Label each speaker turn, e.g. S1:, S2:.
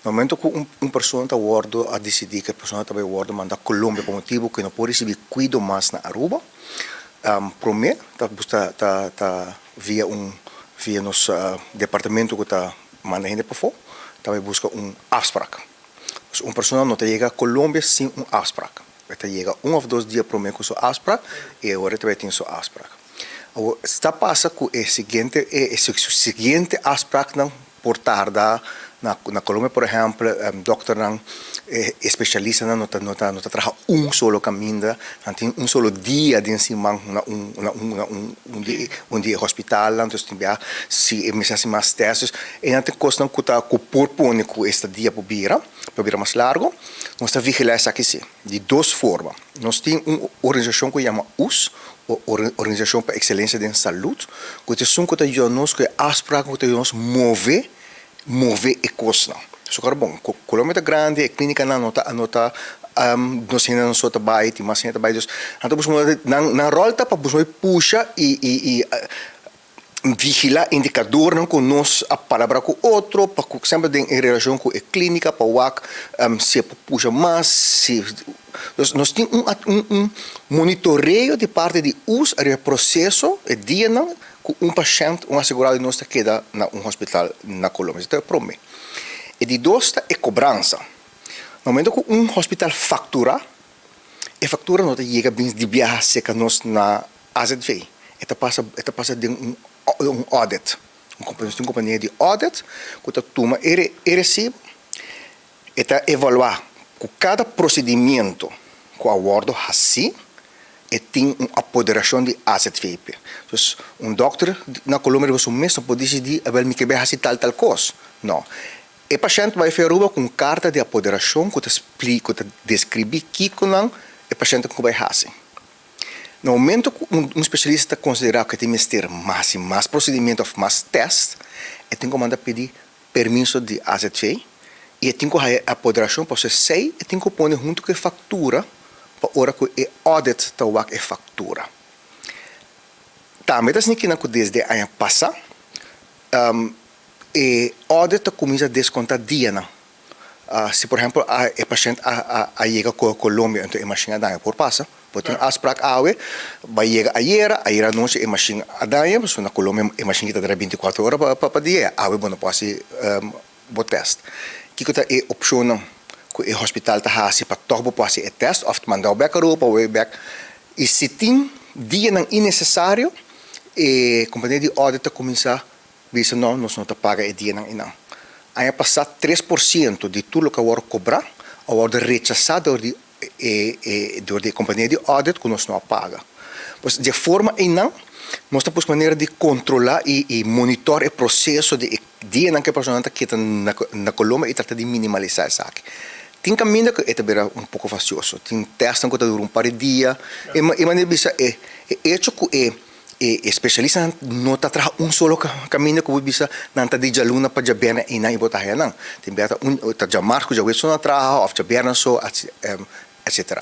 S1: No momento que uma pessoa está a decidir que a pessoa está a mandar Colômbia por motivo que não pode receber cuidado mais na Aruba, para mim, está via nosso departamento que está mandando para fora, também busca afspraak. Dus uma pessoa não chega a Colômbia sem afspraak. Vai chega 1 ou 2 dias para mim com sua afspraak e agora vai ter sua afspraak. Está passa com o seguinte afspraak não por tarde na Colômbia, por exemplo, doctor não especialista não trabalha solo caminho, não tem solo dia de cima dia hospital, então se me mais testes e não tem coisa não que propõe com este dia para vir mais largo, nós está vigilar isso aqui de 2 formas. Nós temos uma organização que chama US, Organização para Excelência em Saúde, que é uma que nos que afspraak que nos mover e coisa. Só que bom, Colômbia é grande, a clínica não está nós ainda não só trabalha, tem mais trabalho. Então, na rol para puxar e vigilar indicador não com nós a palavra com outro, para sempre em relação com a clínica, para o se puxa mais, se nós temos monitoreio de parte de uso do processo e dia não com paciente, assegurado nosso que queda na hospital na Colômbia. Então, para mim. E de 2 é cobrança. No momento que hospital factura, a factura não chega bem de viagem seca nós na AZV. Esta passa de audit. Uma companhia de audit que toma e recebe e evaluar com cada procedimento que o acordo assim e tem uma apoderação de AZVP. Então, doutor na Colômbia mesmo pode decidir que me quer fazer tal coisa. Não. O paciente vai fazer com carta de apoderação que explica, que descreve o paciente vai fazer. No momento que especialista considera que tem que ter mais procedimento, mais teste, tem que mandar pedir permisso de AZV e tem que ter apoderação para você sei e tem que pôr junto com a factura para a hora que o audit está a factura. Também tem que desde a ano passado, e audit começa a descontar dia. Se, por exemplo, o paciente chega a Colômbia, então a máquina dá por passa, pode ter afspraak vai chegar a noite a máquina dá, porque na Colômbia a máquina está 24 horas para dia, não pode ser o teste. Que é a opção que o hospital está fazendo para todo pode ser o teste, ou mandar o back ou back. E se tem dia não necessário, a companhia de audit começa a dizer, não, nós não pagamos o dia não. Aí passar 3% de tudo que eu vou cobrar, eu vou rechazar da companhia de audit que nós não paga. Pois de forma aí não, nós temos maneira de controlar e monitorar o processo de dia que a pessoa está na Colômbia e trata de minimalizar isso aqui. Tem caminho que é pouco facioso, tem testes que duram um par de dias, e maneira é hecho que especialista não está trazendo solo caminho que você não está de jaluna para jaber e não botar não tem beta está já marco já isso não trabalha ou jaber só etc.